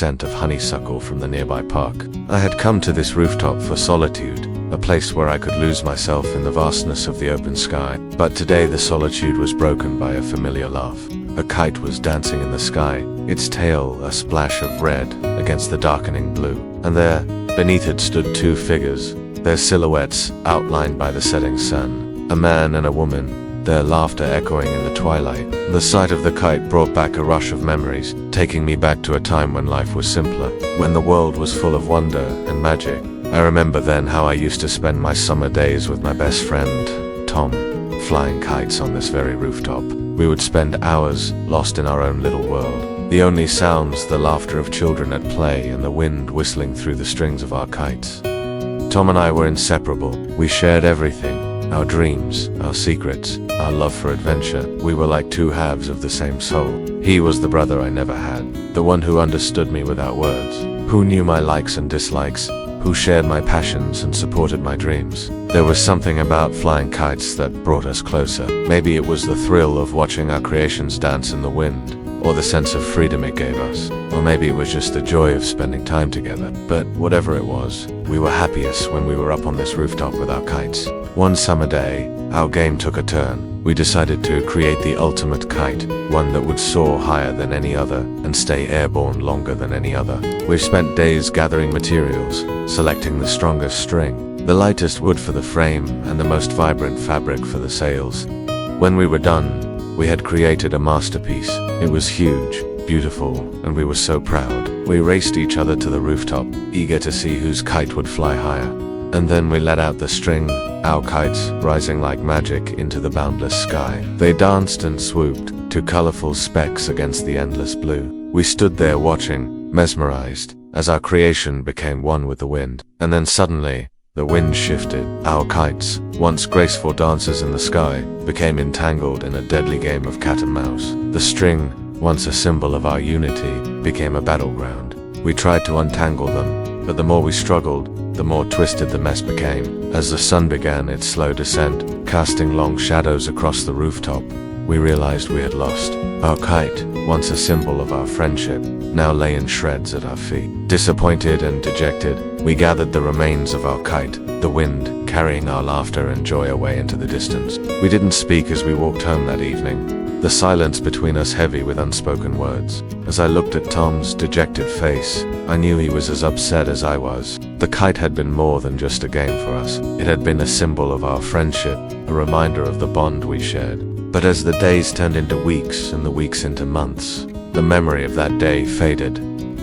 scent of honeysuckle from the nearby park. I had come to this rooftop for solitude, a place where I could lose myself in the vastness of the open sky. But today the solitude was broken by a familiar laugh. A kite was dancing in the sky, its tail a splash of red against the darkening blue. And there, beneath it stood two figures, their silhouettes outlined by the setting sun. A man and a woman, their laughter echoing in the twilight. The sight of the kite brought back a rush of memories, taking me back to a time when life was simpler, when the world was full of wonder and magic. I remember then how I used to spend my summer days with my best friend, Tom, flying kites on this very rooftop. We would spend hours lost in our own little world. The only sounds, the laughter of children at play and the wind whistling through the strings of our kites. Tom and I were inseparable. We shared everything, our dreams, our secrets, our love for adventure. We were like two halves of the same soul. He was the brother I never had, the one who understood me without words, who knew my likes and dislikes, who shared my passions and supported my dreams. There was something about flying kites that brought us closer. Maybe it was the thrill of watching our creations dance in the wind, or the sense of freedom it gave us, or maybe it was just the joy of spending time together. But whatever it was, we were happiest when we were up on this rooftop with our kites. One summer day, our game took a turn. We decided to create the ultimate kite, one that would soar higher than any other and stay airborne longer than any other. We spent days gathering materials, selecting the strongest string, the lightest wood for the frame, and the most vibrant fabric for the sails. When we were done, we had created a masterpiece. It was huge, beautiful, and we were so proud. We raced each other to the rooftop, eager to see whose kite would fly higher. And then we let out the string, our kites rising like magic into the boundless sky. They danced and swooped, two colorful specks against the endless blue. We stood there watching, mesmerized, as our creation became one with the wind. And then suddenly, the wind shifted. Our kites, once graceful dancers in the sky, became entangled in a deadly game of cat and mouse. The string, once a symbol of our unity, became a battleground. We tried to untangle them, but the more we struggled, the more twisted the mess became. As the sun began its slow descent, casting long shadows across the rooftop, we realized we had lost. Our kite, once a symbol of our friendship, now lay in shreds at our feet. Disappointed and dejected, we gathered the remains of our kite, the wind carrying our laughter and joy away into the distance. We didn't speak as we walked home that evening, the silence between us heavy with unspoken words. As I looked at Tom's dejected face, I knew he was as upset as I was. The kite had been more than just a game for us. It had been a symbol of our friendship, a reminder of the bond we shared. But as the days turned into weeks and the weeks into months, the memory of that day faded.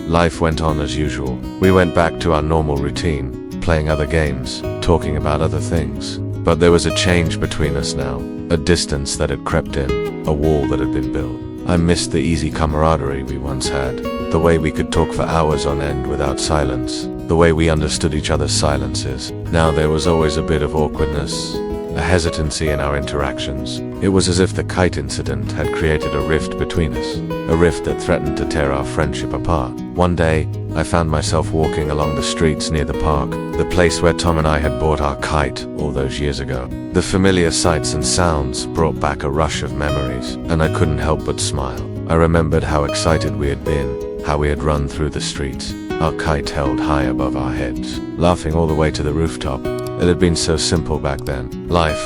Life went on as usual. We went back to our normal routine, playing other games, talking about other things. But there was a change between us now, a distance that had crept in, a wall that had been built. I missed the easy camaraderie we once had, the way we could talk for hours on end without silence, the way we understood each other's silences. Now there was always a bit of awkwardness, a hesitancy in our interactions. It was as if the kite incident had created a rift between us, a rift that threatened to tear our friendship apart. One day, I found myself walking along the streets near the park, the place where Tom and I had bought our kite all those years ago. The familiar sights and sounds brought back a rush of memories, and I couldn't help but smile. I remembered how excited we had been, how we had run through the streets, our kite held high above our heads, laughing all the way to the rooftop. It had been so simple back then. Life,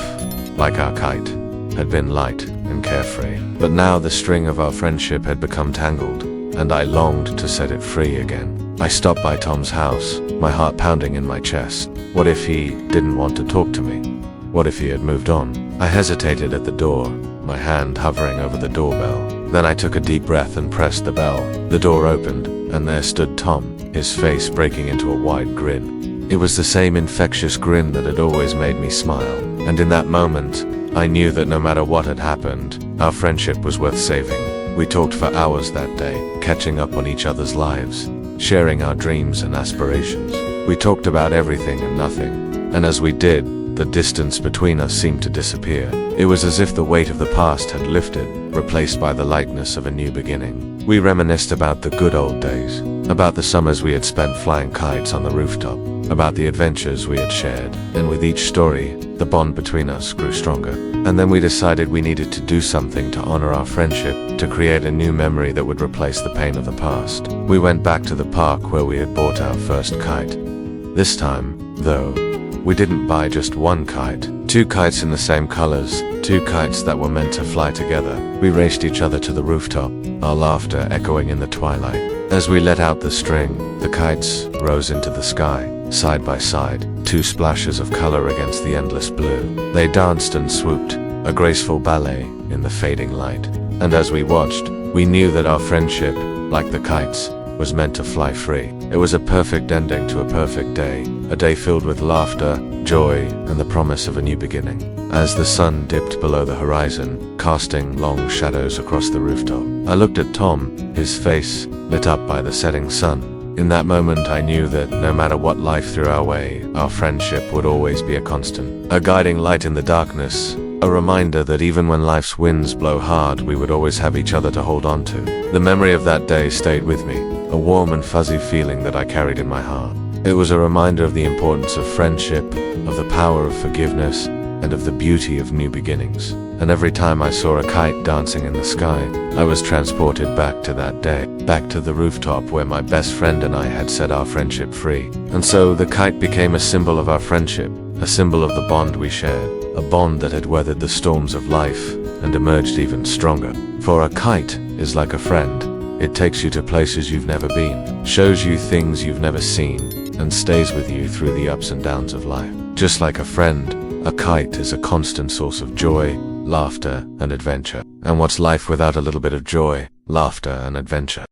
like our kite, had been light and carefree. But now the string of our friendship had become tangled, and I longed to set it free again. I stopped by Tom's house, my heart pounding in my chest. What if he didn't want to talk to me? What if he had moved on? I hesitated at the door, my hand hovering over the doorbell. Then I took a deep breath and pressed the bell. The door opened, and there stood Tom, his face breaking into a wide grin. It was the same infectious grin that had always made me smile. And in that moment, I knew that no matter what had happened, our friendship was worth saving. We talked for hours that day, catching up on each other's lives, sharing our dreams and aspirations. We talked about everything and nothing, and as we did, the distance between us seemed to disappear. It was as if the weight of the past had lifted, replaced by the lightness of a new beginning. We reminisced about the good old days, about the summers we had spent flying kites on the rooftop, about the adventures we had shared, and with each story, the bond between us grew stronger. And then we decided we needed to do something to honor our friendship, to create a new memory that would replace the pain of the past. We went back to the park where we had bought our first kite. This time, though, we didn't buy just one kite. 2 kites in the same colors, 2 kites that were meant to fly together. We raced each other to the rooftop, our laughter echoing in the twilight. As we let out the string, the kites rose into the sky, side by side, 2 splashes of color against the endless blue. They danced and swooped, a graceful ballet in the fading light. And as we watched, we knew that our friendship, like the kites, was meant to fly free. It was a perfect ending to a perfect day, a day filled with laughter, joy, and the promise of a new beginning. As the sun dipped below the horizon, casting long shadows across the rooftop, I looked at Tom, his face lit up by the setting sun. In that moment, I knew that no matter what life threw our way, our friendship would always be a constant, a guiding light in the darkness, a reminder that even when life's winds blow hard, we would always have each other to hold on to. The memory of that day stayed with me, a warm and fuzzy feeling that I carried in my heart. It was a reminder of the importance of friendship, of the power of forgiveness, and of the beauty of new beginnings. And every time I saw a kite dancing in the sky, I was transported back to that day, back to the rooftop where my best friend and I had set our friendship free. And so the kite became a symbol of our friendship, a symbol of the bond we shared, a bond that had weathered the storms of life and emerged even stronger. For a kite is like a friend. It takes you to places you've never been, shows you things you've never seen, and stays with you through the ups and downs of life. Just like a friend, a kite is a constant source of joy, laughter, and adventure. And what's life without a little bit of joy, laughter, and adventure?